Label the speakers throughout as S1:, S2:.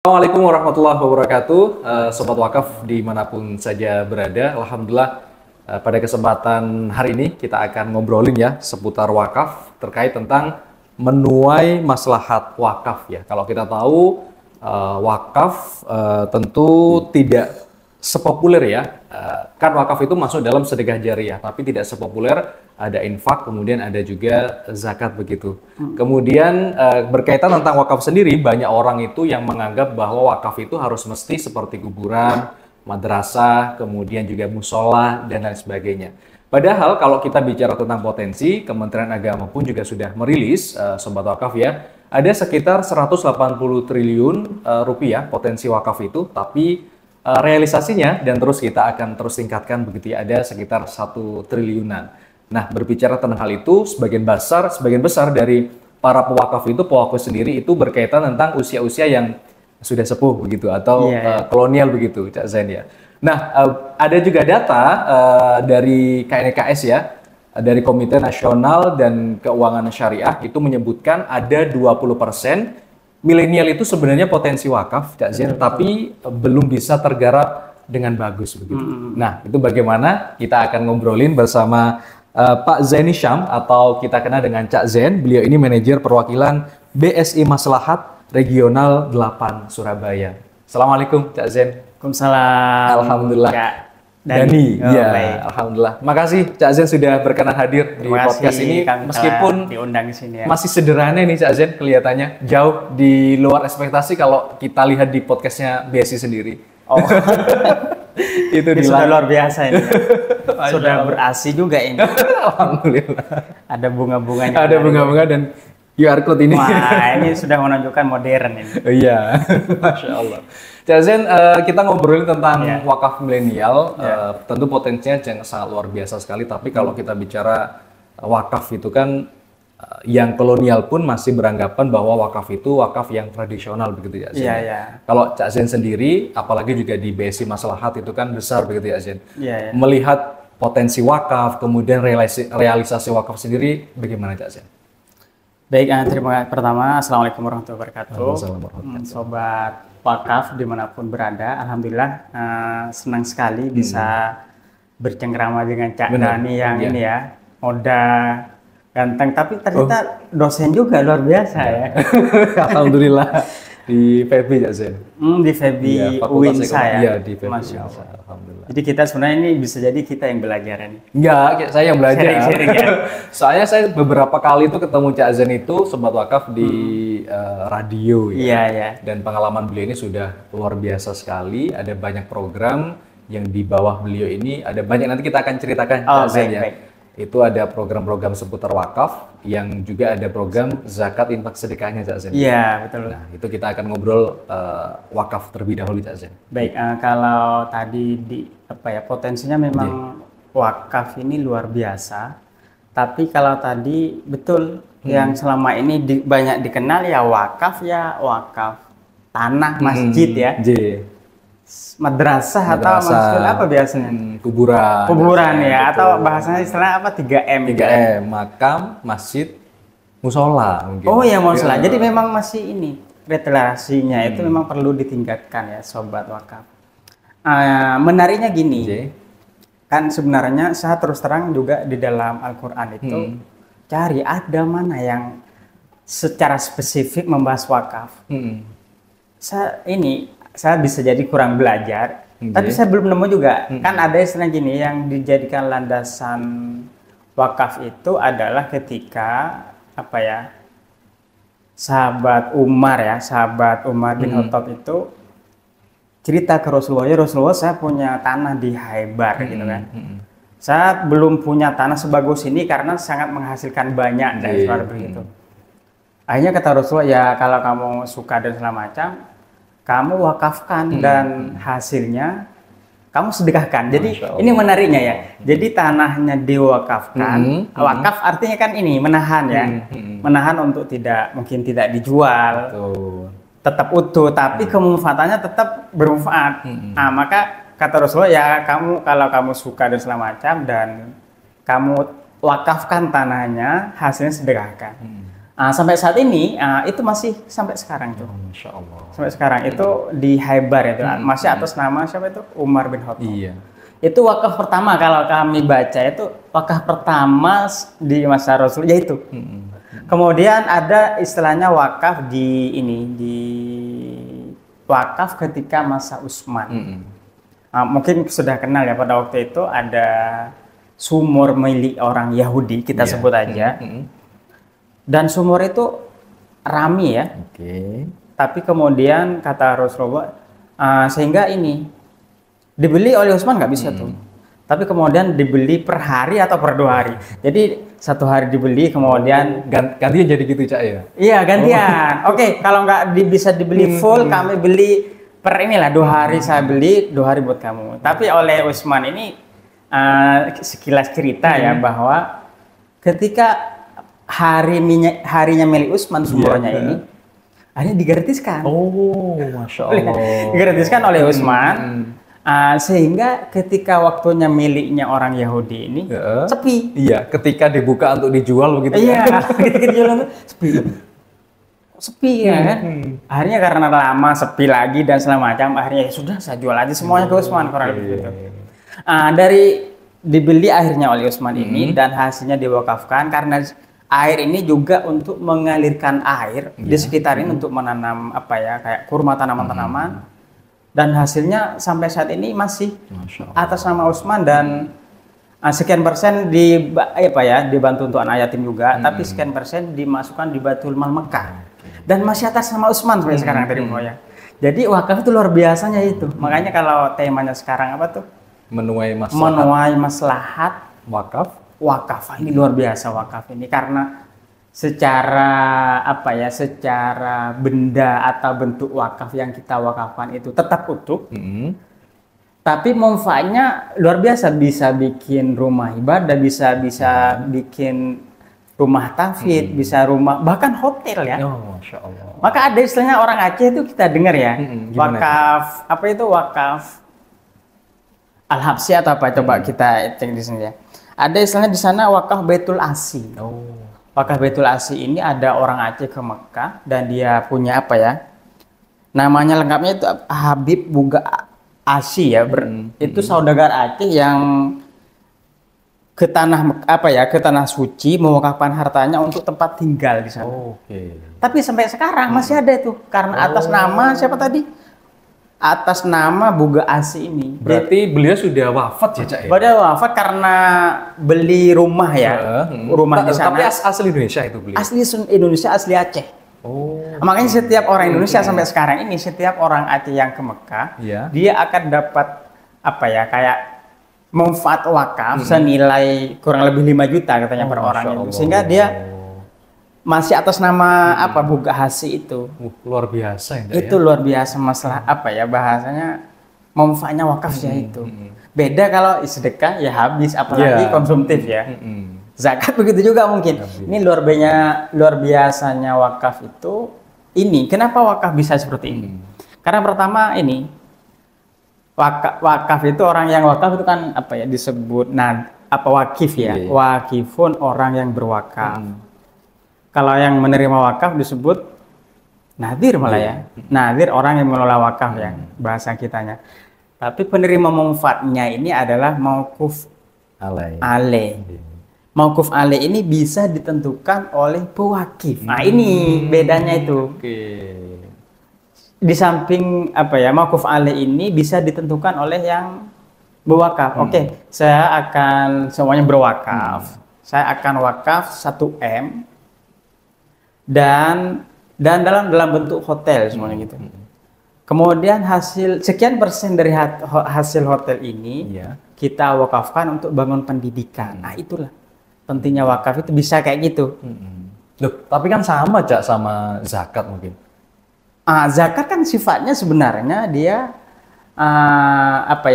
S1: Assalamualaikum warahmatullahi wabarakatuh, Sobat Wakaf dimanapun saja berada. Alhamdulillah, pada kesempatan hari ini kita akan ngobrolin ya seputar wakaf terkait tentang menuai maslahat wakaf ya. Kalau kita tahu wakaf tentu tidak sepopuler ya. Kan wakaf itu masuk dalam sedekah jariyah, tapi tidak sepopuler ada infak, kemudian ada juga zakat begitu. Kemudian berkaitan tentang wakaf sendiri, banyak orang itu yang menganggap bahwa wakaf itu harus mesti seperti kuburan, madrasah, kemudian juga musola dan lain sebagainya. Padahal kalau kita bicara tentang potensi, Kementerian Agama pun juga sudah merilis, Sobat Wakaf ya, ada sekitar 180 triliun rupiah potensi wakaf itu, tapi realisasinya dan terus kita akan terus tingkatkan begitu ya, ada sekitar 1 triliunan. Nah, berbicara tentang hal itu, sebagian besar dari para pewakaf sendiri itu berkaitan tentang usia-usia yang sudah sepuh begitu atau kolonial begitu, Cak Zain ya. Nah, ada juga data dari KNKS ya, dari Komite Nasional dan Keuangan Syariah itu menyebutkan ada 20% milenial itu sebenarnya potensi wakaf, Cak Zain, tapi belum bisa tergarap dengan bagus begitu. Nah, itu bagaimana kita akan ngobrolin bersama Pak Zaini Syam atau kita kenal dengan Cak Zain. Beliau ini manajer perwakilan BSI Maslahat Regional 8 Surabaya. Assalamualaikum Cak Zain.
S2: Waalaikumsalam.
S1: Alhamdulillah.
S2: Kak
S1: Dani. Ya,
S2: baik.
S1: alhamdulillah. Makasih Cak Zain sudah berkenan hadir di podcast ini meskipun
S2: diundang di sini ya.
S1: Masih sederhana nih Cak Zain kelihatannya, jauh di luar ekspektasi kalau kita lihat di podcastnya BSI sendiri.
S2: Oh.
S1: Itu
S2: sudah luar biasa ini. Sudah berasi juga ini.
S1: Alhamdulillah.
S2: Ada bunga-bunganya.
S1: Ada bunga-bunga dan QR code ini.
S2: Wah, ini sudah menunjukkan modern ini.
S1: Iya, Masya Allah. Cak Zain, kita ngobrolin tentang wakaf milenial. Tentu potensinya sangat luar biasa sekali. Tapi kalau kita bicara wakaf itu kan yang kolonial pun masih beranggapan bahwa wakaf itu wakaf yang tradisional begitu ya Zain.
S2: Iya.
S1: Kalau Cak Zain sendiri, apalagi juga di BSI Maslahat itu kan besar begitu ya Zain.
S2: Iya.
S1: Melihat potensi wakaf, kemudian realisasi wakaf sendiri, bagaimana Cak Zain?
S2: Baik, terima kasih. Pertama, Assalamualaikum warahmatullahi wabarakatuh.
S1: Waalaikumsalam.
S2: Sobat wakaf dimanapun berada, alhamdulillah senang sekali bisa bercengkrama dengan Cak Dani yang ini ya, muda, ganteng, tapi ternyata dosen juga luar biasa ya.
S1: Alhamdulillah di FEB ya Zain.
S2: Di FEB UINSA ya.
S1: Iya, di FEB
S2: Masya Allah.
S1: Alhamdulillah.
S2: Jadi kita sebenarnya ini bisa jadi kita yang belajar ini.
S1: Enggak, saya yang belajar.
S2: Sharing ya.
S1: Soalnya saya beberapa kali itu ketemu Cak Zain itu Sobat Wakaf di radio ya.
S2: Iya.
S1: Dan pengalaman beliau ini sudah luar biasa sekali. Ada banyak program yang di bawah beliau ini, ada banyak nanti kita akan ceritakan Cak Zain ya.
S2: Baik.
S1: Itu ada program-program seputar wakaf, yang juga ada program zakat infak sedekahnya Cak Zain.
S2: Iya, betul.
S1: Nah, itu kita akan ngobrol wakaf terlebih dahulu Cak Zain.
S2: Baik, kalau tadi potensinya memang wakaf ini luar biasa. Tapi kalau tadi betul yang selama ini banyak dikenal ya wakaf tanah masjid ya. Madrasah atau maksud apa biasanya? Kuburan ya, betul. Atau bahasanya istilah apa 3M?
S1: 3M, makam, masjid, musola mungkin.
S2: Oh ya, musola. Jadi memang masih ini relasinya itu memang perlu ditingkatkan ya Sobat Wakaf. Menariknya gini, kan sebenarnya saya terus terang juga di dalam Al-Quran itu cari ada mana yang secara spesifik membahas wakaf. Saya bisa jadi kurang belajar, tapi saya belum nemu juga. Kan ada istilah gini, yang dijadikan landasan wakaf itu adalah ketika sahabat Umar bin Khattab itu cerita ke Rasulullah, ya Rasulullah saya punya tanah di Khaybar gitu kan. Saya belum punya tanah sebagus ini karena sangat menghasilkan banyak dan seperti itu. Akhirnya kata Rasulullah, ya kalau kamu suka dan segala macam, kamu wakafkan dan hasilnya kamu sedekahkan. Jadi ini menariknya ya. Jadi tanahnya diwakafkan. Wakaf artinya kan ini menahan ya. Menahan untuk mungkin tidak dijual. Tetap utuh, tapi kemanfaatannya tetap bermanfaat. Nah, maka kata Rasulullah, ya kalau kamu suka dan segala macam dan kamu wakafkan tanahnya, hasilnya sedekahkan. Sampai saat ini itu masih sampai sekarang tuh.
S1: Masya Allah.
S2: Sampai sekarang itu di Khaybar itu masih atas nama siapa itu? Umar bin Khattab.
S1: Iya.
S2: Itu wakaf pertama kalau kami baca itu wakaf pertama di masa Rasul yaitu. Kemudian ada istilahnya wakaf di wakaf ketika masa Utsman. Mungkin sudah kenal ya, pada waktu itu ada sumur milik orang Yahudi, kita sebut aja. Dan sumur itu rami ya. Tapi kemudian kata Rasulullah sehingga ini dibeli oleh Utsman nggak bisa tuh. Tapi kemudian dibeli per hari atau per 2 hari. Jadi 1 hari dibeli, kemudian
S1: gantian jadi gitu Cak ya?
S2: Iya gantian. Oke, kalau nggak bisa dibeli full, kami beli per inilah 2 hari saya beli, 2 hari buat kamu. Tapi oleh Utsman ini sekilas cerita ya, bahwa ketika harinya milik Utsman sumurnya ini, akhirnya digratiskan.
S1: Oh, Masya Allah.
S2: Digratiskan oleh Utsman. Sehingga ketika waktunya miliknya orang Yahudi ini sepi.
S1: Iya, ketika dibuka untuk dijual begitu.
S2: Iya, ketika dijual sepi. Sepi ya kan. Akhirnya karena lama sepi lagi dan segala macam, akhirnya ya sudah saya jual aja semuanya ke Utsman kurang lebih gitu. Dari dibeli akhirnya oleh Utsman ini dan hasilnya diwakafkan karena air ini juga untuk mengalirkan air di sekitar ini untuk menanam kayak kurma, tanaman-tanaman. Dan hasilnya sampai saat ini masih atas nama Utsman dan sekian persen dibantu untuk anak yatim juga, tapi sekian persen dimasukkan di Baitul Mal Mekah dan masih atas nama Utsman sampai sekarang dari ya. Jadi wakaf itu luar biasanya itu. Makanya kalau temanya sekarang apa tuh? Menuai maslahat wakaf. Ini luar biasa wakaf ini karena secara secara benda atau bentuk wakaf yang kita wakafkan itu tetap utuh, tapi manfaatnya luar biasa, bisa bikin rumah ibadah, bisa bikin rumah tahfidz, bisa rumah bahkan hotel ya.
S1: Masya Allah.
S2: Maka ada istilahnya orang Aceh itu kita dengar ya, wakaf wakaf Al-Habsyi atau apa, coba kita cek di sini ya. Ada istilahnya di sana wakaf Baitul Asi. Wakaf Baitul Asi ini ada orang Aceh ke Mekah dan dia punya namanya lengkapnya itu Habib Buga Asi ya. Itu saudagar Aceh yang ke tanah suci mewakafkan hartanya untuk tempat tinggal di sana. Tapi sampai sekarang masih ada itu karena atas nama siapa tadi? Atas nama Buga Asi ini.
S1: Berarti beliau sudah wafat ya Cak ya?
S2: Beliau wafat karena beli rumah ya. Rumah di sana.
S1: Tapi asli Indonesia itu beliau?
S2: Asli Indonesia, asli Aceh. Makanya setiap orang Indonesia sampai sekarang ini, setiap orang Aceh yang ke Mekah, dia akan dapat kayak manfaat wakaf senilai kurang lebih 5 juta katanya per orang itu. Sehingga dia masih atas nama Buga Asi itu.
S1: Luar biasa ya.
S2: Itu luar biasa masalah bahasanya manfaatnya wakaf ya itu. Beda kalau sedekah ya habis, apalagi konsumtif ya. Zakat begitu juga mungkin. Ini luar biasanya wakaf itu ini. Kenapa wakaf bisa seperti ini? Karena pertama ini wakaf itu, orang yang wakaf itu kan disebut wakif ya. Wakifun, orang yang berwakaf. Kalau yang menerima wakaf disebut nadir malah ya. Nadir orang yang mengelola wakaf ya, bahasa kitanya. Tapi penerima manfaatnya ini adalah mauquf alaih. Mauquf alaih ini bisa ditentukan oleh pewakif. Nah, ini bedanya itu. Di samping mauquf alaih ini bisa ditentukan oleh yang berwakaf. Saya akan semuanya berwakaf. Saya akan wakaf 1 M. Dan dalam bentuk hotel semuanya gitu. Kemudian sekian persen dari hasil hotel ini kita wakafkan untuk bangun pendidikan. Nah, itulah pentingnya wakaf itu bisa kayak gitu.
S1: Loh, tapi kan sama Cak sama zakat mungkin.
S2: Zakat kan sifatnya sebenarnya dia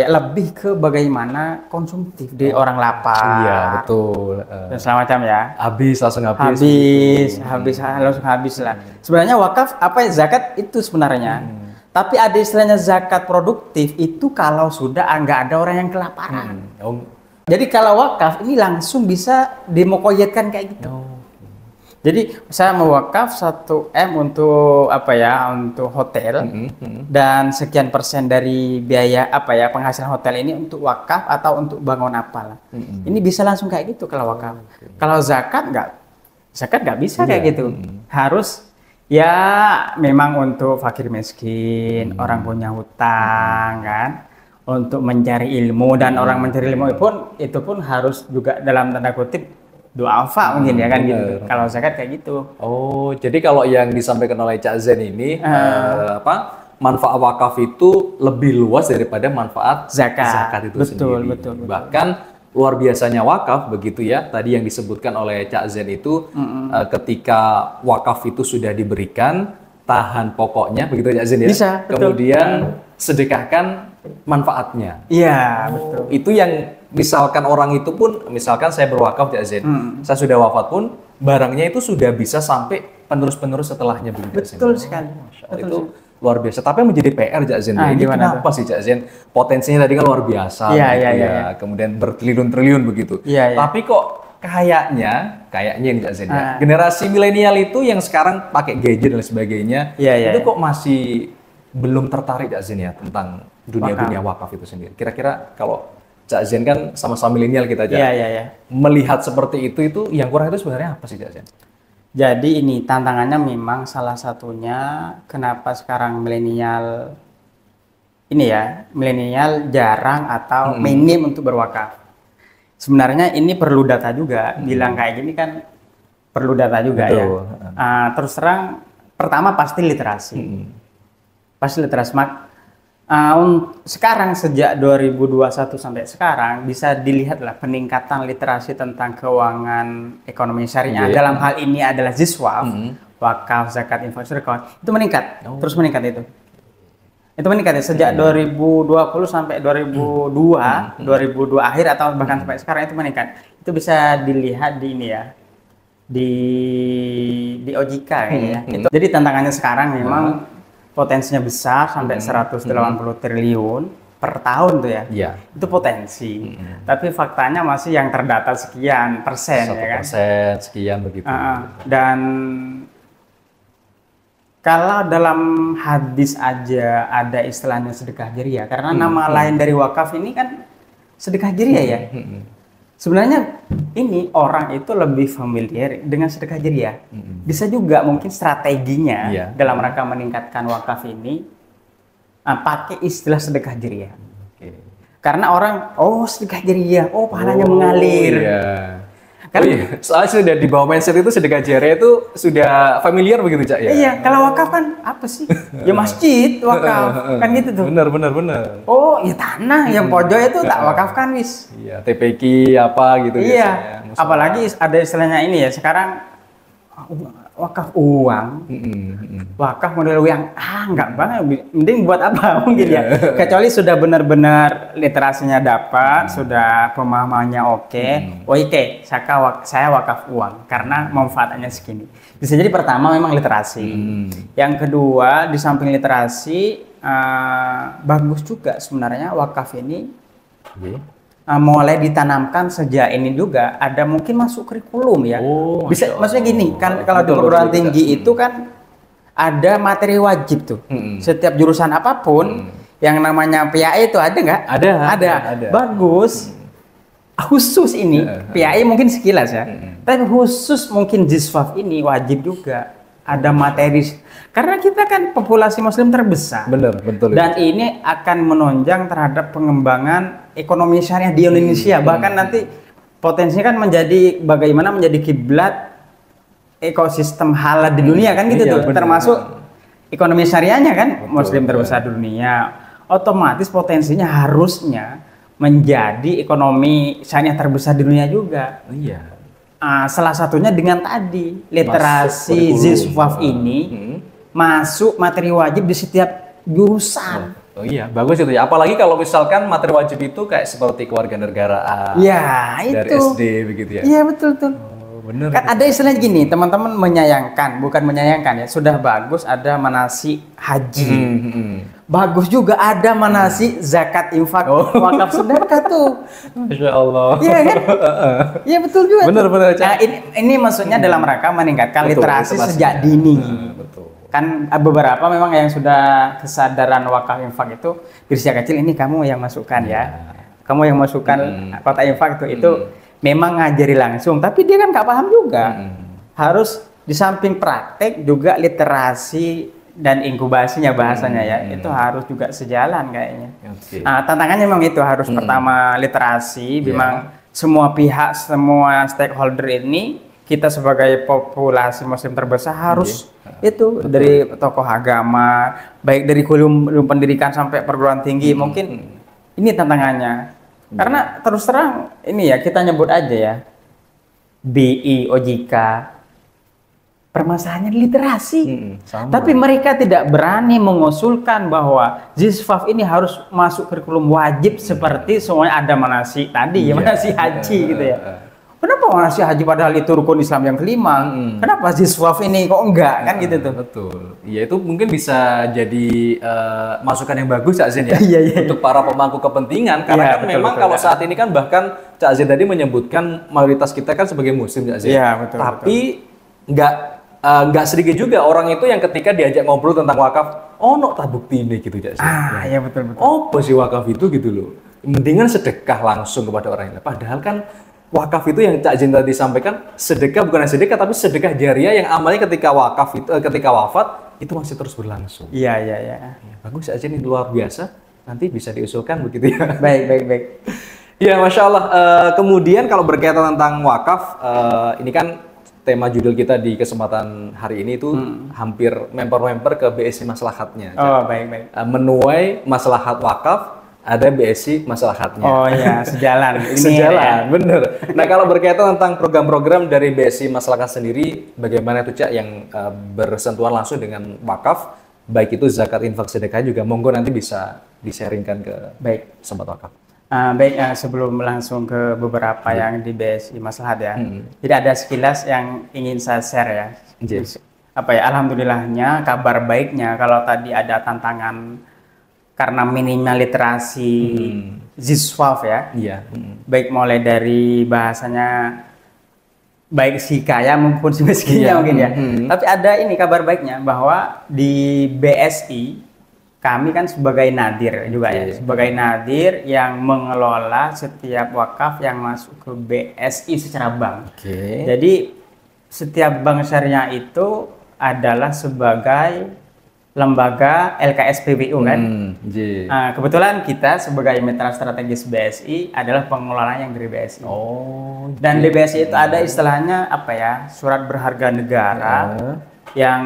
S2: lebih ke bagaimana konsumtif di orang lapar.
S1: Iya, betul.
S2: Dan segala macam ya.
S1: Langsung
S2: habis lah. Sebenarnya wakaf zakat itu sebenarnya. Tapi ada istilahnya zakat produktif itu kalau sudah nggak ada orang yang kelaparan. Jadi kalau wakaf ini langsung bisa dimuqayyadkan kayak gitu. Jadi saya mewakaf 1 M untuk apa ya, untuk hotel, dan sekian persen dari biaya apa ya, penghasilan hotel ini untuk wakaf atau untuk bangun apalah. Ini bisa langsung kayak gitu kalau wakaf. Kalau zakat nggak bisa kayak gitu. Harus ya memang untuk fakir miskin, orang punya hutang kan, untuk mencari ilmu, dan orang mencari ilmu itu pun harus juga dalam tanda kutip duafa mungkin ya kan gitu. Kalau zakat kayak gitu.
S1: Oh, jadi kalau yang disampaikan oleh Cak Zen ini manfaat wakaf itu lebih luas daripada manfaat zakat itu sendiri.
S2: Betul.
S1: Bahkan luar biasanya wakaf begitu ya. Tadi yang disebutkan oleh Cak Zen itu ketika wakaf itu sudah diberikan, tahan pokoknya begitu Cak Zen ya.
S2: Bisa, betul.
S1: Kemudian sedekahkan manfaatnya.
S2: Iya, betul.
S1: Itu yang misalkan orang itu pun, misalkan saya berwakaf Cak Zen, saya sudah wafat pun barangnya itu sudah bisa sampai penerus-penerus setelahnya begitu.
S2: Betul sekali.
S1: Itu luar biasa. Tapi yang menjadi PR Cak Zen, ini kenapa sih Cak Zen? Potensinya tadi kan luar biasa,
S2: Iya.
S1: Kemudian bertriliun-triliun begitu.
S2: Iya.
S1: Tapi kok kayaknya ini Cak Zen ya, generasi milenial itu yang sekarang pakai gadget dan sebagainya, itu kok masih belum tertarik Cak Zen ya tentang dunia wakaf itu sendiri. Kira-kira kalau Cak Zen kan sama-sama milenial kita aja. Melihat seperti itu yang kurang itu sebenarnya apa sih Cak Zen?
S2: Jadi ini tantangannya memang salah satunya kenapa sekarang milenial jarang atau minim untuk berwakaf. Sebenarnya ini perlu data juga. Bilang kayak gini kan perlu data juga. Betul. Ya. Terus terang, pertama pasti literasi. Pasti literasi. Sekarang sejak 2021 sampai sekarang bisa dilihatlah peningkatan literasi tentang keuangan ekonomi syariah. Dalam hal ini adalah ZISWAF, wakaf, zakat, infak, sedekah, itu meningkat, terus meningkat itu. Itu meningkat ya, sejak 2020 sampai 2002 akhir atau bahkan sampai sekarang itu meningkat. Itu bisa dilihat di ini ya, di OJK kayaknya. Jadi tantangannya sekarang memang potensinya besar sampai 180 triliun per tahun tuh ya. Itu potensi. Tapi faktanya masih yang terdata sekian persen
S1: 1%,
S2: ya kan.
S1: Sekian begitu.
S2: Dan kalau dalam hadis aja ada istilahnya sedekah jariah, karena nama lain dari wakaf ini kan sedekah jariah ya. Sebenarnya ini orang itu lebih familiar dengan sedekah jariah. Bisa juga mungkin strateginya dalam rangka meningkatkan wakaf ini pakai istilah sedekah jariah. Karena orang, sedekah jariah, pahalanya mengalir.
S1: Soalnya sudah di bawah mindset itu sedekah jariah itu sudah familiar begitu Cak ya?
S2: Iya, kalau wakaf kan apa sih? Ya masjid wakaf, kan gitu tuh.
S1: Benar.
S2: Oh, ya tanah yang pojok itu tak wakafkan wis.
S1: Iya, TPQ apa gitu
S2: biasanya. Apalagi ada istilahnya ini ya, sekarang wakaf uang. Wakaf model uang, enggak banget, mending buat apa mungkin ya. Kecuali sudah benar-benar literasinya dapat, sudah pemahamannya oke. Saya wakaf uang karena manfaatnya segini. Bisa jadi pertama memang literasi. Yang kedua, di samping literasi bagus juga sebenarnya wakaf ini mulai ditanamkan sejak ini juga, ada mungkin masuk kurikulum ya. Bisa, maksudnya gini kan, kalau di perguruan tinggi itu kan ada materi wajib tuh. Setiap jurusan apapun yang namanya PAE itu ada nggak? Ada. Bagus. Khusus ini PAE mungkin sekilas ya. Tapi khusus mungkin ZISWAF ini wajib juga ada materi, karena kita kan populasi muslim terbesar.
S1: Betul.
S2: Dan ini akan menunjang terhadap pengembangan ekonomi syariah di Indonesia. Bahkan nanti potensinya kan menjadi bagaimana menjadi kiblat ekosistem halal di dunia kan gitu tuh. Termasuk ekonomi syariahnya kan muslim terbesar di dunia. Otomatis potensinya harusnya menjadi ekonomi syariah terbesar di dunia juga. Salah satunya dengan tadi literasi ZISWAF ini masuk materi wajib di setiap jurusan.
S1: Bagus itu ya. Apalagi kalau misalkan materi wajib itu kayak seperti kewarganegaraan. Dari SD begitu ya.
S2: Iya betul.
S1: Bener.
S2: Kan ada istilahnya gini, teman-teman bukan menyayangkan ya. Sudah bagus ada manasik haji. bagus juga ada manasik zakat infak wakaf sedekah tuh.
S1: Masya Allah.
S2: Iya kan? Iya betul juga.
S1: Benar-benar.
S2: Nah, ini maksudnya dalam rangka meningkatkan
S1: Betul,
S2: literasi
S1: itu
S2: sejak
S1: pastinya.
S2: dini.
S1: Betul.
S2: Kan beberapa memang yang sudah kesadaran wakaf infak itu dari sejak kecil ini kamu yang masukkan ya. Kamu yang masukkan kotak infak itu memang ngajari langsung, tapi dia kan nggak paham juga. Harus di samping praktek juga literasi dan inkubasinya bahasanya ya, itu harus juga sejalan kayaknya.
S1: Oke.
S2: Nah, tantangannya memang itu harus pertama literasi, memang semua pihak, semua stakeholder ini kita sebagai populasi muslim terbesar harus itu dari tokoh agama, baik dari kurikulum pendidikan sampai perguruan tinggi, mungkin ini tantangannya. Karena terus terang ini ya kita nyebut aja ya BI, OJK, permasalahannya literasi.
S1: Sama.
S2: Tapi mereka tidak berani mengusulkan bahwa Zisfaf ini harus masuk kurikulum wajib seperti semuanya ada manasik tadi, ya manasik haji gitu ya. Kenapa manasik haji padahal itu rukun Islam yang kelima? Kenapa Zisfaf ini kok enggak kan gitu tuh?
S1: Betul. Iya itu mungkin bisa jadi masukan yang bagus Cak Zin ya
S2: Iya.
S1: untuk para pemangku kepentingan karena
S2: Iya,
S1: kan memang kalau saat ini kan bahkan Cak Zin tadi menyebutkan mayoritas kita kan sebagai muslim Cak Zin.
S2: Iya, betul.
S1: Tapi nggak sedikit juga orang itu yang ketika diajak ngobrol tentang wakaf, oh no tak bukti ini gitu Cak Zin.
S2: Iya betul.
S1: Oh apa sih wakaf itu gitu loh. Mendingan sedekah langsung kepada orang lain. Padahal kan wakaf itu yang Cak Zin tadi sampaikan sedekah bukan hanya sedekah tapi sedekah jariah yang amalnya ketika wakaf itu ketika wafat itu masih terus berlangsung.
S2: Iya.
S1: Ya, bagus Cak Zin ini luar biasa. Nanti bisa diusulkan begitu ya.
S2: Baik.
S1: Ya Masya Allah. Kemudian kalau berkaitan tentang wakaf, ini kan tema judul kita di kesempatan hari ini itu hampir member-member ke BSI Maslahatnya.
S2: Oh baik.
S1: Menuai maslahat wakaf, ada BSI Maslahatnya.
S2: Oh iya, sejalan. Ini
S1: Sejalan,
S2: ya.
S1: bener. Nah kalau berkaitan tentang program-program dari BSI Maslahat sendiri, bagaimana itu Cak yang bersentuhan langsung dengan wakaf, baik itu zakat, infak, sedekah juga, monggo nanti bisa di-sharingkan ke Sobat Wakaf.
S2: Sebelum langsung ke beberapa yang di BSI Maslahat ya, jadi ada sekilas yang ingin saya share ya. Alhamdulillahnya, kabar baiknya kalau tadi ada tantangan karena minimnya literasi Ziswaf ya.
S1: Iya.
S2: Baik mulai dari bahasanya baik si kaya maupun si miskinnya mungkin ya. Tapi ada ini kabar baiknya bahwa di BSI kami kan sebagai nadir juga ya, sebagai nadir yang mengelola setiap wakaf yang masuk ke BSI secara bank. Jadi setiap bank syariah itu adalah sebagai lembaga LKSPBU kan. Kebetulan kita sebagai mitra strategis BSI adalah pengelola yang dari BSI. Dan di BSI itu ada istilahnya surat berharga negara. Yang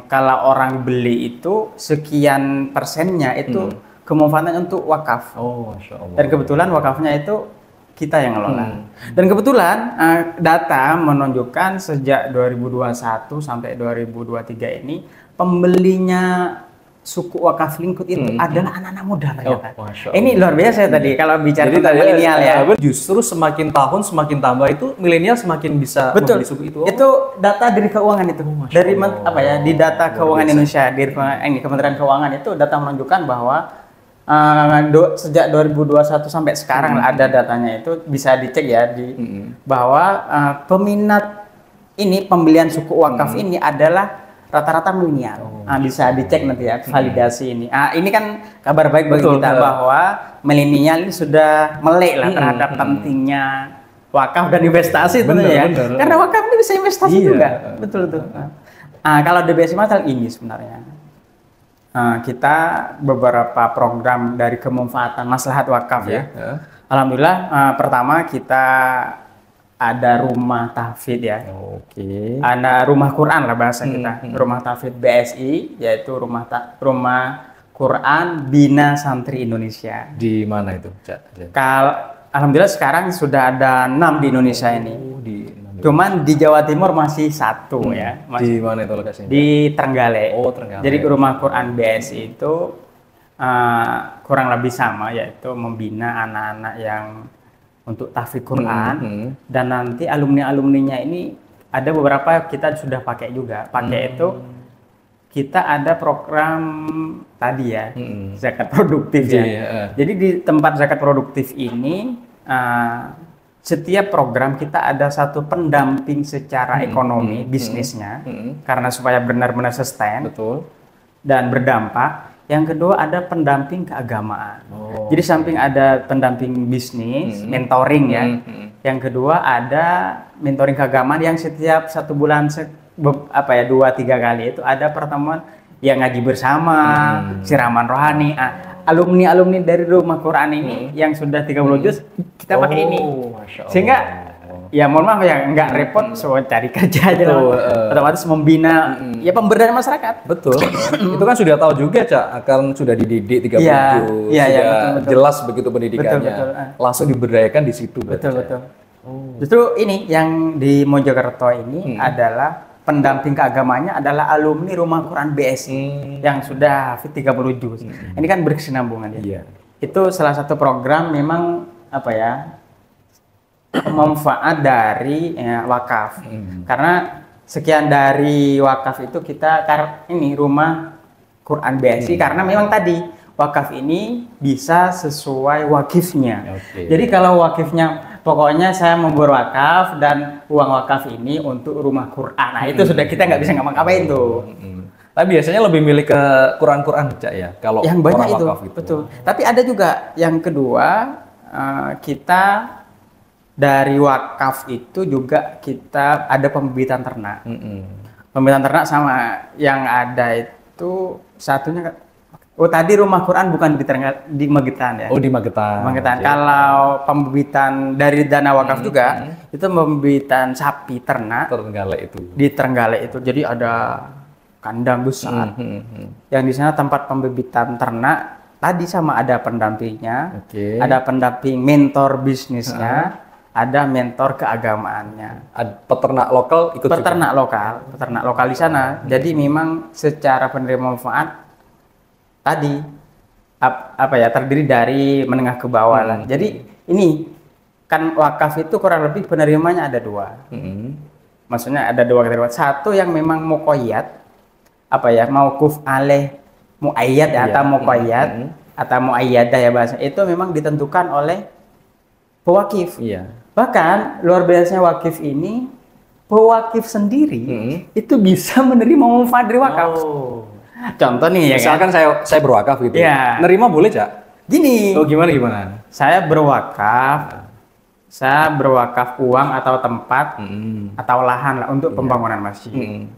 S2: kalau orang beli itu sekian persennya itu kemanfaatan untuk wakaf.
S1: Masya Allah.
S2: Dan kebetulan wakafnya itu kita yang ngelola. Dan kebetulan data menunjukkan sejak 2021 sampai 2023 ini pembelinya suku wakaf lingkut itu adalah anak-anak muda ternyata. Ini luar biasa tadi kalau bicara tentang milenial ya.
S1: Justru semakin tahun semakin tambah itu milenial semakin bisa membeli suku itu.
S2: Itu data dari keuangan itu. Dari di data keuangan Indonesia, di Kementerian Keuangan itu data menunjukkan bahwa sejak 2021 sampai sekarang ada datanya itu bisa dicek ya bahwa peminat ini pembelian suku wakaf ini adalah rata-rata milenial. Bisa dicek nanti ya validasi ini. Ini kan kabar baik bagi kita bahwa milenial ini sudah melek lah terhadap pentingnya wakaf dan investasi tentunya ya. Karena wakaf ini bisa investasi juga. Betul. Kalau di BSI Maslahat ini sebenarnya kita beberapa program dari kemanfaatan maslahat wakaf ya. Alhamdulillah pertama kita ada rumah tahfidz ya. Ada rumah Quran lah bahasa kita. Rumah tahfidz BSI yaitu rumah Quran Bina Santri Indonesia.
S1: Di mana itu, Cak?
S2: Alhamdulillah sekarang sudah ada 6 di Indonesia ini. Cuman di Jawa Timur masih 1 ya.
S1: Di mana itu lokasinya?
S2: Di Trenggalek.
S1: Trenggalek.
S2: Jadi rumah Quran BSI itu kurang lebih sama, yaitu membina anak-anak yang untuk tahfidz Quran dan nanti alumni-alumninya ini ada beberapa kita sudah pakai juga. Itu kita ada program tadi ya, zakat produktif ya. Jadi di tempat zakat produktif ini setiap program kita ada satu pendamping secara ekonomi bisnisnya, karena supaya benar-benar sustain dan berdampak. Yang kedua ada pendamping keagamaan. Jadi samping ada pendamping bisnis, mentoring ya. Yang kedua ada mentoring keagamaan yang setiap 1 bulan 2-3 kali itu ada pertemuan yang ngaji bersama, siraman rohani. Alumni dari Rumah Quran ini yang sudah 30 juz kita pakai ini. Sehingga ya mohon maaf ya nggak repot cari kerja aja otomatis membina ya pemberdayaan masyarakat.
S1: Betul. Itu kan sudah tahu juga Cak, akan sudah dididik 30 juz, betul. Jelas begitu pendidikannya. Betul. Langsung diberdayakan di situ.
S2: Betul. Justru ini yang di Mojokerto ini adalah pendamping keagamanya adalah alumni Rumah Quran BSI yang sudah hafid 30 juz. Ini kan berkesinambungan ya. Itu salah satu program memang manfaat dari wakaf. Karena sekian dari wakaf itu kita ini Rumah Quran BSI karena memang tadi wakaf ini bisa sesuai wakifnya. Jadi kalau wakifnya pokoknya saya mau berwakaf dan uang wakaf ini untuk Rumah Quran. Nah, itu sudah kita nggak bisa ngapa-ngapain tuh.
S1: Tapi biasanya lebih milih ke Quran Cak ya, kalau
S2: yang banyak itu.
S1: Wakaf gitu.
S2: Betul. Tapi ada juga yang kedua, kita dari wakaf itu juga kita ada pembibitan ternak. Pembibitan ternak sama yang ada itu satunya tadi Rumah Quran bukan di Magetan ya.
S1: Di Magetan.
S2: Magetan. Kalau pembibitan dari dana wakaf juga itu pembibitan sapi ternak. Di Trenggalek itu. Jadi ada kandang besar. Yang di sana tempat pembibitan ternak tadi sama ada pendampingnya, ada pendamping mentor bisnisnya, ada mentor keagamaannya.
S1: Peternak lokal ikut
S2: peternak lokal di sana. Jadi memang secara penerima manfaat tadi terdiri dari menengah ke bawah lah. Jadi ini kan wakaf itu kurang lebih penerimanya ada 2. Maksudnya ada 2 kategori. Satu yang memang muqayyad, mauquf alaih muayyad atau muqayyad atau muayyadah ya bahasa. Itu memang ditentukan oleh pewakif. Bahkan luar biasanya wakif ini, pewakif sendiri itu bisa menerima manfaat dari wakaf. Contoh nih ya,
S1: misalkan saya berwakaf gitu. Nerima boleh Cak?
S2: Gini.
S1: Gimana?
S2: Saya berwakaf uang atau tempat atau lahan lah untuk pembangunan masjid.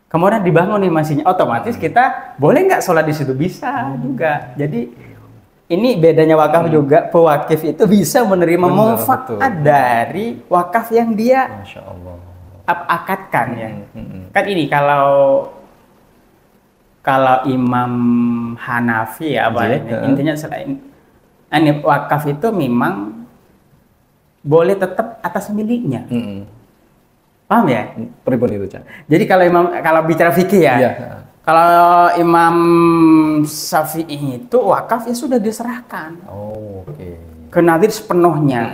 S2: Kemudian dibangun nih masjidnya, otomatis kita boleh nggak sholat di situ? Bisa juga. Jadi ini bedanya wakaf juga, pewakif itu bisa menerima manfaat dari wakaf yang dia akadkan ya. Kan ini kalau Imam Hanafi intinya selain wakaf itu memang boleh tetap atas miliknya. Paham ya?
S1: Pribadi itu Cak.
S2: Jadi kalau bicara fikih ya. Kalau Imam Syafi'i itu wakaf ya sudah diserahkan ke nadhir sepenuhnya.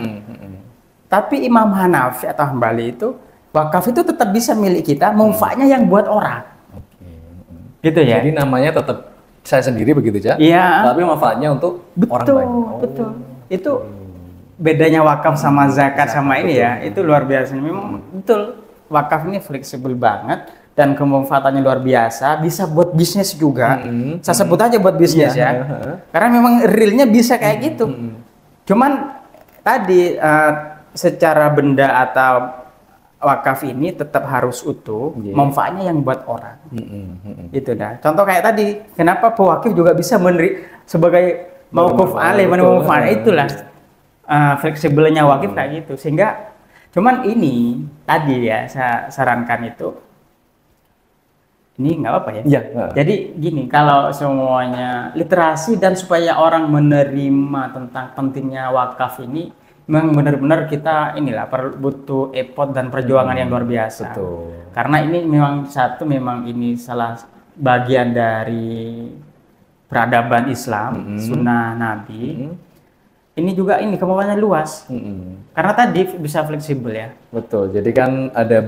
S2: Tapi Imam Hanafi atau Hambali itu wakaf itu tetap bisa milik kita, manfaatnya yang buat orang. Gitu ya.
S1: Jadi namanya tetap saya sendiri begitu Cak. Tapi manfaatnya untuk orang banyak.
S2: Betul. Itu bedanya wakaf sama zakat sama ini ya. Itu luar biasa. Memang betul wakaf ini fleksibel banget. Dan kemanfaatannya luar biasa, bisa buat bisnis juga. Saya sebut aja buat bisnis ya. Karena memang realnya bisa kayak gitu. Cuman tadi secara benda atau wakaf ini tetap harus utuh, manfaatnya yang buat orang. Itu dah. Contoh kayak tadi, kenapa pewakif juga bisa sebagai mauquf alaih manfaat itulah fleksibelnya wakif kayak gitu. Sehingga cuman ini tadi ya saya sarankan itu. Ini nggak apa ya. Jadi gini, kalau semuanya literasi dan supaya orang menerima tentang pentingnya wakaf ini, memang benar-benar kita butuh effort dan perjuangan yang luar biasa. Karena ini memang ini salah bagian dari peradaban Islam, sunnah Nabi. Ini juga kemauannya luas. Karena tadi bisa fleksibel ya.
S1: Betul. Jadi kan ada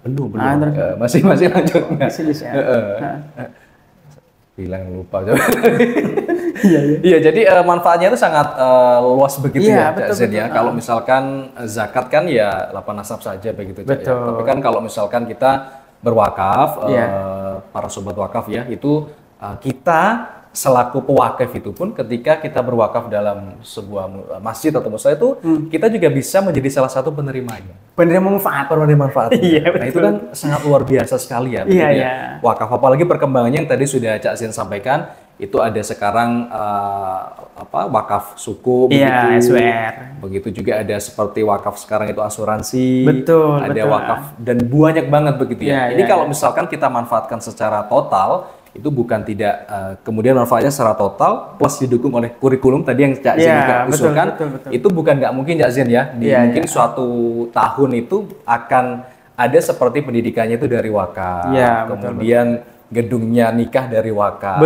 S1: Belum.
S2: terus?
S1: Masih lanjut.
S2: Masih bisa.
S1: Bilang lupa. Iya, jadi manfaatnya itu sangat luas begitu ya, Cak Zen ya. Kalau misalkan zakat kan ya lapang nasab saja begitu, Cak ya. Tapi kan kalau misalkan kita berwakaf, para sobat wakaf ya, itu kita selaku pewakaf itu pun ketika kita berwakaf dalam sebuah masjid atau musala itu kita juga bisa menjadi salah satu penerimanya.
S2: Penerima manfaat.
S1: Iya, nah itu kan sangat luar biasa sekali ya.
S2: Iya.
S1: Wakaf, apalagi perkembangannya yang tadi sudah Cak Zen sampaikan, itu ada sekarang wakaf suku,
S2: SWR.
S1: Begitu juga ada seperti wakaf sekarang itu asuransi. Ada wakaf dan banyak banget begitu ya. Ini kalau misalkan kita manfaatkan secara total, itu bukan tidak kemudian manfaatnya secara total plus didukung oleh kurikulum tadi yang Cak Zen juga usulkan, itu bukan nggak mungkin Cak Zen ya. Mungkin suatu tahun itu akan ada seperti pendidikannya itu dari wakaf, kemudian gedungnya nikah dari wakaf,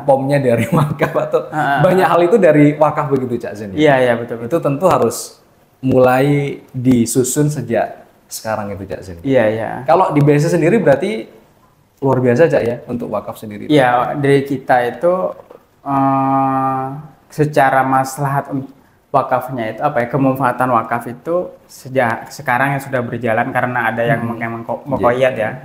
S1: pomnya dari wakaf, atau banyak hal itu dari wakaf begitu Cak Zen ya.
S2: Iya, betul.
S1: Itu tentu harus mulai disusun sejak sekarang itu Cak Zen.
S2: Iya.
S1: Kalau di BSI sendiri berarti luar biasa Cak ya untuk wakaf sendiri.
S2: Iya, dari kita itu secara maslahat wakafnya itu kemanfaatan wakaf itu sejak sekarang yang sudah berjalan karena ada yang memang muqayyad ya.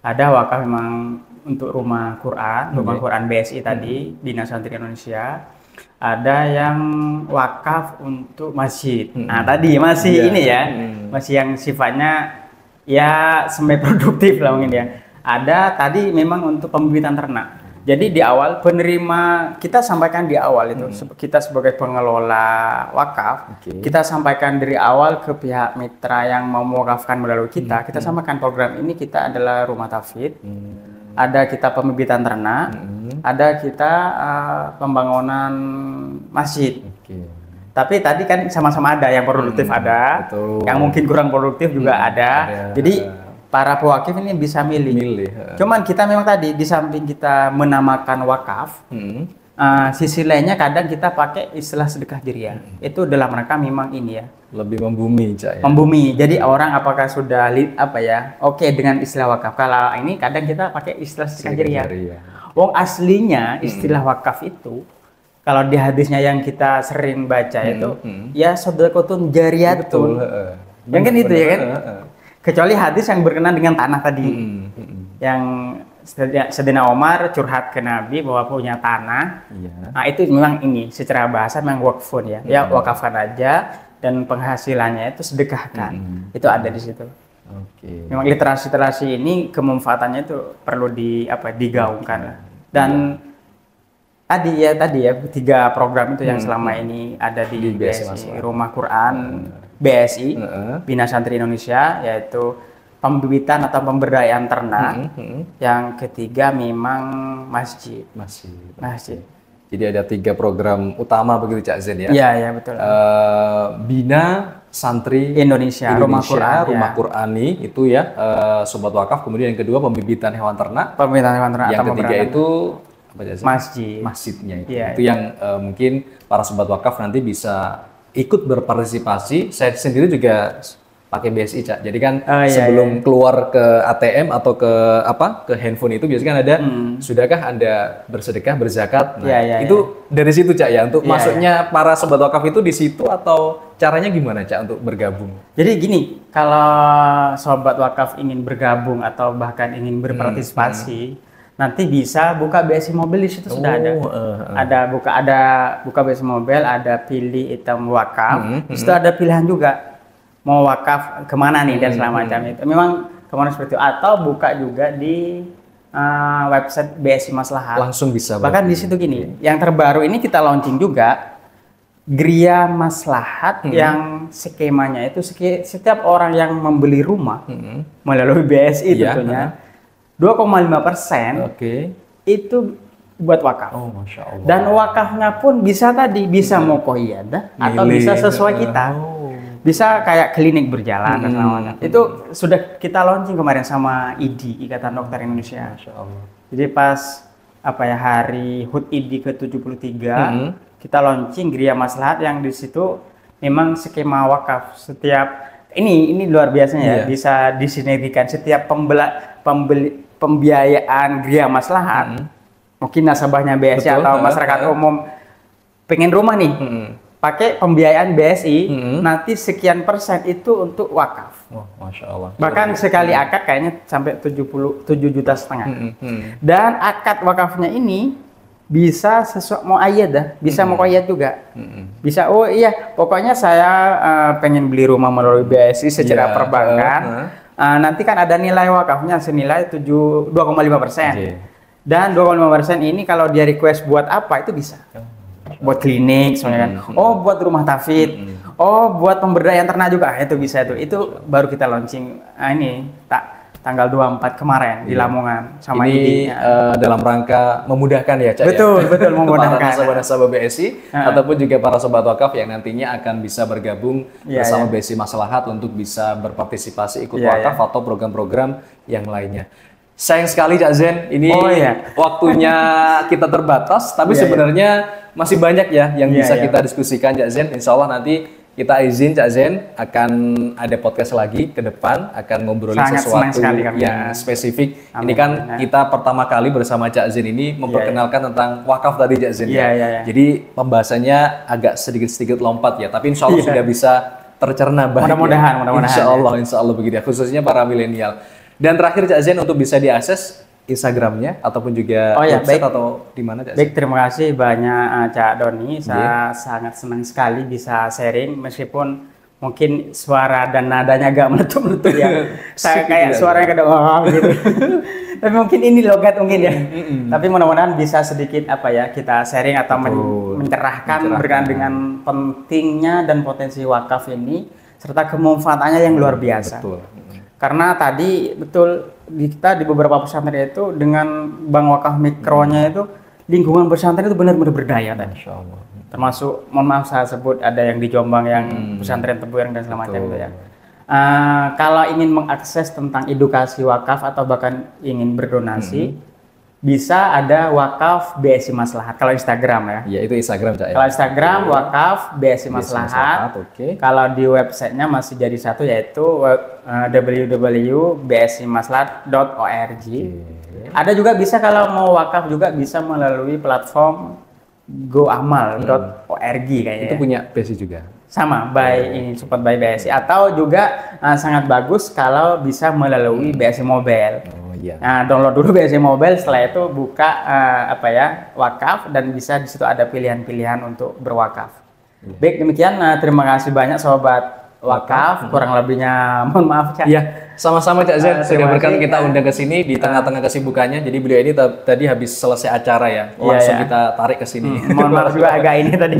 S2: Ada wakaf memang untuk rumah Quran BSI tadi, Dinas Santri Indonesia. Ada yang wakaf untuk masjid. Nah, tadi masih ini ya, masih yang sifatnya ya semi produktif lah mungkin ya. Ada tadi memang untuk pembibitan ternak. Jadi di awal penerima kita sampaikan di awal itu kita sebagai pengelola wakaf, kita sampaikan dari awal ke pihak mitra yang mau mewakafkan melalui kita. Kita sampaikan program ini kita adalah rumah tafid. Ada kita pembibitan ternak, ada kita pembangunan masjid. Tapi tadi kan sama-sama ada yang produktif ada, yang mungkin kurang produktif juga ada. Jadi para pewakif ini bisa milih. Cuman kita memang tadi di samping kita menamakan wakaf, sisi lainnya kadang kita pakai istilah sedekah jariah. Itu dalam rangka memang ini ya.
S1: Lebih membumi, Cak ya.
S2: Membumi. Jadi orang apakah sudah oke dengan istilah wakaf. Kalau ini kadang kita pakai istilah sedekah jariah. Wong aslinya istilah wakaf itu kalau di hadisnya yang kita sering baca itu ya sedekatun jariyatun. Yang kan itu ya kan? Kecuali hadis yang berkenaan dengan tanah tadi, yang Sayyidina Umar curhat ke Nabi bahwa punya tanah. Nah itu memang ini secara bahasa memang wakfun ya, wakafkan aja dan penghasilannya itu sedekahkan. Itu ada di situ. Memang literasi ini kemanfaatannya itu perlu digaungkan. Dan tadi ya 3 program itu yang selama ini ada di BSI, Rumah Quran BSI, Bina Santri Indonesia, yaitu pembibitan atau pemberdayaan ternak. Yang ketiga memang masjid.
S1: Jadi ada 3 program utama begitu Cak Zen ya.
S2: Iya betul.
S1: Bina Santri
S2: Indonesia Rumah
S1: Qurani itu ya, sobat wakaf. Kemudian yang kedua pembibitan hewan ternak. Yang ketiga itu masjidnya itu. Itu yang mungkin para sobat wakaf nanti bisa ikut berpartisipasi. Saya sendiri juga pakai BSI Cak. Jadi kan sebelum keluar ke ATM atau ke handphone itu biasanya kan ada sudahkah Anda bersedekah, berzakat. Nah, itu dari situ Cak ya. Untuk masuknya para sobat wakaf itu di situ atau caranya gimana Cak untuk bergabung?
S2: Jadi gini, kalau sobat wakaf ingin bergabung atau bahkan ingin berpartisipasi, nanti bisa buka BSI Mobile, di situ sudah ada buka BSI Mobile, ada pilih item wakaf, di situ ada pilihan juga mau wakaf kemana nih dan segala macam itu. Memang kemana seperti itu, atau buka juga di website BSI Maslahat.
S1: Langsung bisa.
S2: Bahkan di situ gini, yang terbaru ini kita launching juga Gria Maslahat yang skemanya itu setiap orang yang membeli rumah melalui BSI tentunya 2,5% itu buat wakaf.
S1: Masya Allah.
S2: Dan wakafnya pun bisa mau muqayyadah atau bisa sesuai kita. Bisa kayak klinik berjalan dan segala. Itu sudah kita launching kemarin sama IDI, Ikatan Dokter Indonesia.
S1: Masya Allah.
S2: Jadi pas hari HUT IDI ke-73 kita launching Gria Maslahat yang di situ memang skema wakaf. Setiap ini luar biasanya ya,
S1: Iya.
S2: bisa disinergikan setiap pembiayaan Gria Maslahat. Mungkin nasabahnya BSI
S1: Betul,
S2: atau masyarakat umum pengen rumah nih, pakai pembiayaan BSI, nanti sekian persen itu untuk wakaf.
S1: Wah, Masya Allah.
S2: Bahkan sekali akad kayaknya sampai 77,5 juta. Dan akad wakafnya ini bisa sesuai mau ayat dah, bisa mau ayat juga. Bisa, oh iya, pokoknya saya pengen beli rumah melalui BSI secara
S1: Iya,
S2: perbankan. Nanti kan ada nilai wakafnya senilai 2,5%.
S1: Iya.
S2: Dan 2,5% ini kalau dia request buat apa itu bisa. Buat klinik soalnya kan. Oh, buat rumah tafid. Oh, buat pemberdayaan ternak juga. Itu bisa itu. Itu baru kita launching ini tanggal 24 kemarin di Lamongan sama
S1: ini dalam rangka memudahkan ya, Cak.
S2: Betul, betul memudahkan.
S1: Para nasabah-nasabah BSI ataupun juga para sobat wakaf yang nantinya akan bisa bergabung bersama BSI Maslahat untuk bisa berpartisipasi ikut wakaf atau program-program yang lainnya. Sayang sekali Cak Zen, ini waktunya kita terbatas, tapi sebenarnya masih banyak ya yang bisa kita diskusikan Cak Zen. Insya Allah nanti kita izin Cak Zen akan ada podcast lagi ke depan, akan ngobrolin sesuatu yang spesifik. Ini kan kita pertama kali bersama Cak Zen ini memperkenalkan tentang wakaf tadi Cak Zen. Jadi pembahasannya agak sedikit-sedikit lompat ya, tapi insya Allah sudah bisa tercerna baik.
S2: Mudah-mudahan.
S1: Insya Allah begitu ya, khususnya para milenial. Dan terakhir Cak Zen untuk bisa diakses Instagramnya ataupun juga website atau di mana Cak Zen?
S2: Baik, terima kasih banyak Cak Doni. Saya sangat senang sekali bisa sharing meskipun mungkin suara dan nadanya agak meletup-meletup ya. Saya kayak suaranya kadang gitu. Tapi mungkin ini logat mungkin ya. Tapi mudah-mudahan bisa sedikit kita sharing atau mencerahkan berkaitan dengan pentingnya dan potensi wakaf ini serta kemanfaatannya yang luar biasa.
S1: Betul.
S2: Karena tadi betul kita di beberapa pesantren itu dengan bank wakaf mikronya itu lingkungan pesantren itu benar-benar berdaya tadi.
S1: Masya Allah.
S2: Termasuk, mohon maaf saya sebut ada yang di Jombang yang pesantren Tebuireng dan segala macam itu ya. Kalau ingin mengakses tentang edukasi wakaf atau bahkan ingin berdonasi, bisa ada wakaf BSI Maslahat. Kalau Instagram ya.
S1: Iya, itu Instagram Cak ya.
S2: Kalau Instagram wakaf BSI Maslahat. Kalau di websitenya masih jadi satu yaitu www.bsimaslahat.org. Ada juga bisa kalau mau wakaf juga bisa melalui platform goamal.org kayaknya.
S1: Itu punya BSI juga.
S2: Sama, ini support by BSI atau juga sangat bagus kalau bisa melalui BSI Mobile. Nah, download dulu BSI Mobile, setelah itu buka wakaf dan bisa di situ ada pilihan-pilihan untuk berwakaf. Baik, demikian terima kasih banyak sobat wakaf, kurang lebihnya mohon maaf Cak.
S1: Iya, sama-sama Cak Zen, sudah berkenan kita undang ke sini di tengah-tengah kesibukannya. Jadi beliau ini tadi habis selesai acara ya, langsung kita tarik ke sini.
S2: Mohon maaf juga agak ini tadi.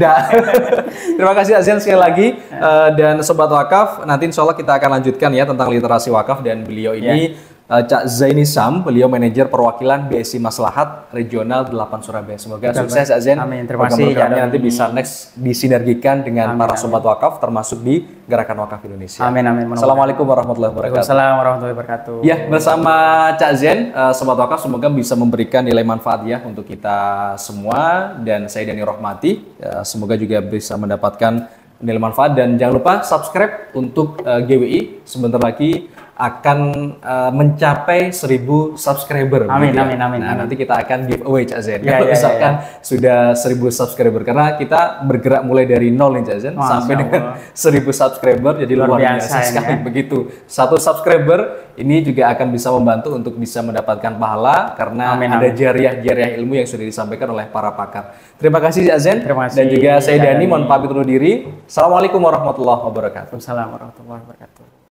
S1: Terima kasih Cak Zen sekali lagi dan sobat wakaf, nanti insya Allah kita akan lanjutkan ya tentang literasi wakaf dan beliau ini Cak Zaini Sam, beliau manajer perwakilan BSI Maslahat Regional 8 Surabaya. Semoga sukses Cak Zen.
S2: Amin. Terima kasih.
S1: Nanti bisa next disinergikan dengan para sobat wakaf termasuk di Gerakan Wakaf Indonesia.
S2: Amin.
S1: Assalamualaikum warahmatullahi wabarakatuh.
S2: Assalamualaikum warahmatullahi wabarakatuh.
S1: Ya, bersama Cak Zen, sobat wakaf semoga bisa memberikan nilai manfaat ya untuk kita semua dan saya Dani Rohmati. Semoga juga bisa mendapatkan nilai manfaat dan jangan lupa subscribe untuk GWI. Sebentar lagi akan mencapai 1000 subscriber.
S2: Amin.
S1: Nanti kita akan giveaway Cak Zen. Kalau misalkan sudah 1000 subscriber, karena kita bergerak mulai dari 0 nih Cak Zen sampai dengan 1000 subscriber, jadi luar biasa sekali begitu. Satu subscriber ini juga akan bisa membantu untuk bisa mendapatkan pahala karena ada jariah-jariah ilmu yang sudah disampaikan oleh para pakar. Terima kasih Cak Zen. Dan juga saya Dani, mohon pamit undur diri. Assalamualaikum warahmatullahi wabarakatuh.
S2: Waalaikumsalam warahmatullahi wabarakatuh.